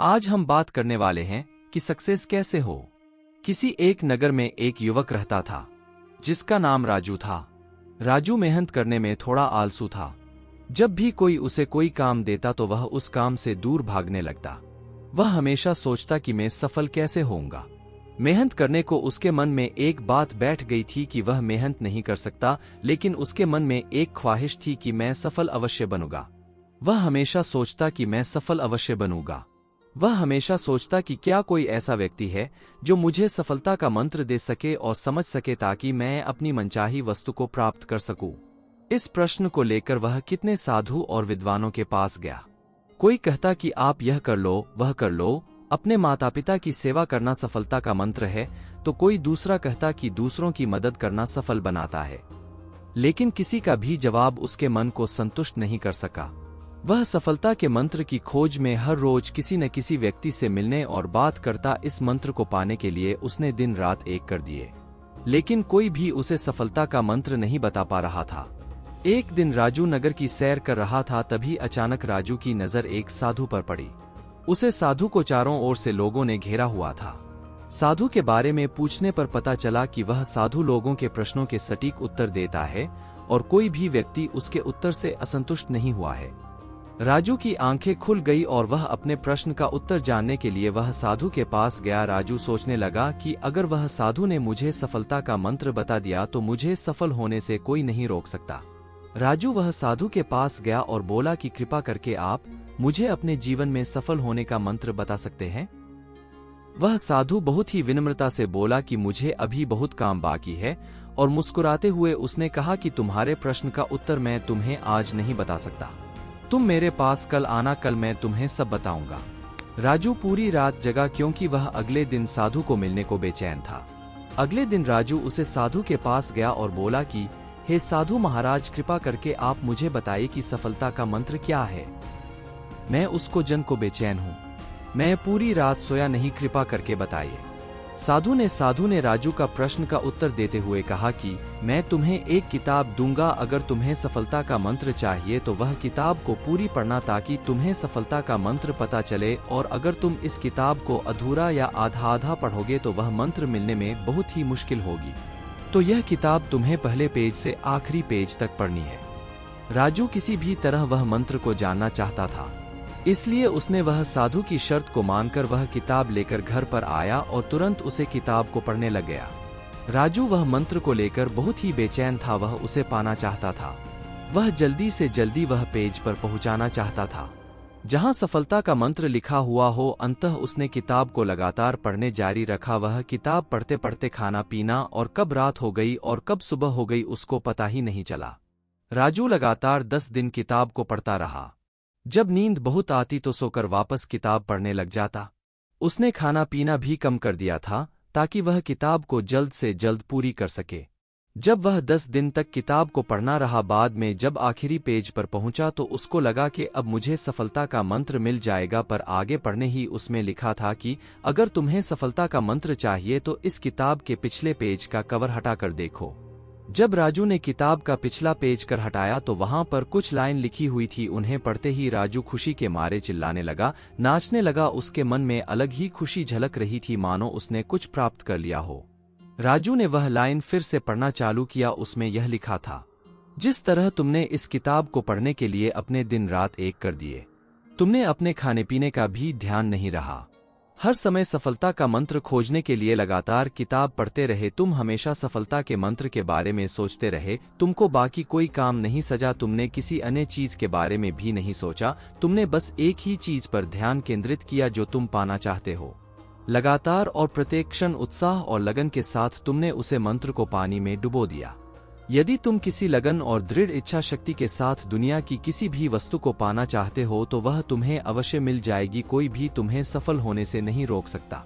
आज हम बात करने वाले हैं कि सक्सेस कैसे हो। किसी एक नगर में एक युवक रहता था जिसका नाम राजू था। राजू मेहनत करने में थोड़ा आलसू था। जब भी कोई उसे कोई काम देता तो वह उस काम से दूर भागने लगता। वह हमेशा सोचता कि मैं सफल कैसे होऊंगा। मेहनत करने को उसके मन में एक बात बैठ गई थी कि वह मेहनत नहीं कर सकता, लेकिन उसके मन में एक ख्वाहिश थी कि मैं सफल अवश्य बनूंगा। वह हमेशा सोचता कि मैं सफल अवश्य बनूंगा। वह हमेशा सोचता कि क्या कोई ऐसा व्यक्ति है जो मुझे सफलता का मंत्र दे सके और समझ सके ताकि मैं अपनी मनचाही वस्तु को प्राप्त कर सकूं। इस प्रश्न को लेकर वह कितने साधु और विद्वानों के पास गया। कोई कहता कि आप यह कर लो, वह कर लो, अपने माता पिता की सेवा करना सफलता का मंत्र है, तो कोई दूसरा कहता कि दूसरों की मदद करना सफल बनाता है। लेकिन किसी का भी जवाब उसके मन को संतुष्ट नहीं कर सका। वह सफलता के मंत्र की खोज में हर रोज किसी न किसी व्यक्ति से मिलने और बात करता। इस मंत्र को पाने के लिए उसने दिन रात एक कर दिए, लेकिन कोई भी उसे सफलता का मंत्र नहीं बता पा रहा था। एक दिन राजू नगर की सैर कर रहा था, तभी अचानक राजू की नजर एक साधु पर पड़ी। उसे साधु को चारों ओर से लोगों ने घेरा हुआ था। साधु के बारे में पूछने पर पता चला कि वह साधु लोगों के प्रश्नों के सटीक उत्तर देता है और कोई भी व्यक्ति उसके उत्तर से असंतुष्ट नहीं हुआ है। राजू की आंखें खुल गई और वह अपने प्रश्न का उत्तर जानने के लिए वह साधु के पास गया। राजू सोचने लगा कि अगर वह साधु ने मुझे सफलता का मंत्र बता दिया तो मुझे सफल होने से कोई नहीं रोक सकता। राजू वह साधु के पास गया और बोला कि कृपा करके आप मुझे अपने जीवन में सफल होने का मंत्र बता सकते हैं। वह साधु बहुत ही विनम्रता से बोला कि मुझे अभी बहुत काम बाकी है, और मुस्कुराते हुए उसने कहा कि तुम्हारे प्रश्न का उत्तर मैं तुम्हें आज नहीं बता सकता। तुम मेरे पास कल आना, कल मैं तुम्हें सब बताऊंगा। राजू पूरी रात जगा क्योंकि वह अगले दिन साधु को मिलने को बेचैन था। अगले दिन राजू उसे साधु के पास गया और बोला कि हे साधु महाराज, कृपा करके आप मुझे बताइए कि सफलता का मंत्र क्या है। मैं उसको जन को बेचैन हूँ। मैं पूरी रात सोया नहीं, कृपा करके बताइए। साधु ने राजू का प्रश्न का उत्तर देते हुए कहा कि मैं तुम्हें एक किताब दूंगा। अगर तुम्हें सफलता का मंत्र चाहिए तो वह किताब को पूरी पढ़ना ताकि तुम्हें सफलता का मंत्र पता चले, और अगर तुम इस किताब को अधूरा या आधा आधा पढ़ोगे तो वह मंत्र मिलने में बहुत ही मुश्किल होगी। तो यह किताब तुम्हें पहले पेज से आखिरी पेज तक पढ़नी है। राजू किसी भी तरह वह मंत्र को जानना चाहता था, इसलिए उसने वह साधु की शर्त को मानकर वह किताब लेकर घर पर आया और तुरंत उसे किताब को पढ़ने लग गया। राजू वह मंत्र को लेकर बहुत ही बेचैन था। वह उसे पाना चाहता था। वह जल्दी से जल्दी वह पेज पर पहुंचाना चाहता था जहां सफलता का मंत्र लिखा हुआ हो। अंततः उसने किताब को लगातार पढ़ने जारी रखा। वह किताब पढ़ते पढ़ते खाना पीना और कब रात हो गई और कब सुबह हो गई उसको पता ही नहीं चला। राजू लगातार 10 दिन किताब को पढ़ता रहा। जब नींद बहुत आती तो सोकर वापस किताब पढ़ने लग जाता। उसने खाना पीना भी कम कर दिया था ताकि वह किताब को जल्द से जल्द पूरी कर सके। जब वह 10 दिन तक किताब को पढ़ना रहा, बाद में जब आखिरी पेज पर पहुंचा तो उसको लगा कि अब मुझे सफलता का मंत्र मिल जाएगा, पर आगे पढ़ने ही उसमें लिखा था कि अगर तुम्हें सफलता का मंत्र चाहिए तो इस किताब के पिछले पेज का कवर हटाकर देखो। जब राजू ने किताब का पिछला पेज कर हटाया तो वहां पर कुछ लाइन लिखी हुई थी। उन्हें पढ़ते ही राजू खुशी के मारे चिल्लाने लगा, नाचने लगा। उसके मन में अलग ही खुशी झलक रही थी, मानो उसने कुछ प्राप्त कर लिया हो। राजू ने वह लाइन फिर से पढ़ना चालू किया। उसमें यह लिखा था, जिस तरह तुमने इस किताब को पढ़ने के लिए अपने दिन रात एक कर दिए, तुमने अपने खाने पीने का भी ध्यान नहीं रहा। हर समय सफलता का मंत्र खोजने के लिए लगातार किताब पढ़ते रहे। तुम हमेशा सफलता के मंत्र के बारे में सोचते रहे। तुमको बाकी कोई काम नहीं सजा। तुमने किसी अन्य चीज के बारे में भी नहीं सोचा। तुमने बस एक ही चीज पर ध्यान केंद्रित किया जो तुम पाना चाहते हो। लगातार और प्रत्येक क्षण उत्साह और लगन के साथ तुमने उसे मंत्र को पानी में डुबो दिया। यदि तुम किसी लगन और दृढ़ इच्छा शक्ति के साथ दुनिया की किसी भी वस्तु को पाना चाहते हो तो वह तुम्हें अवश्य मिल जाएगी। कोई भी तुम्हें सफल होने से नहीं रोक सकता।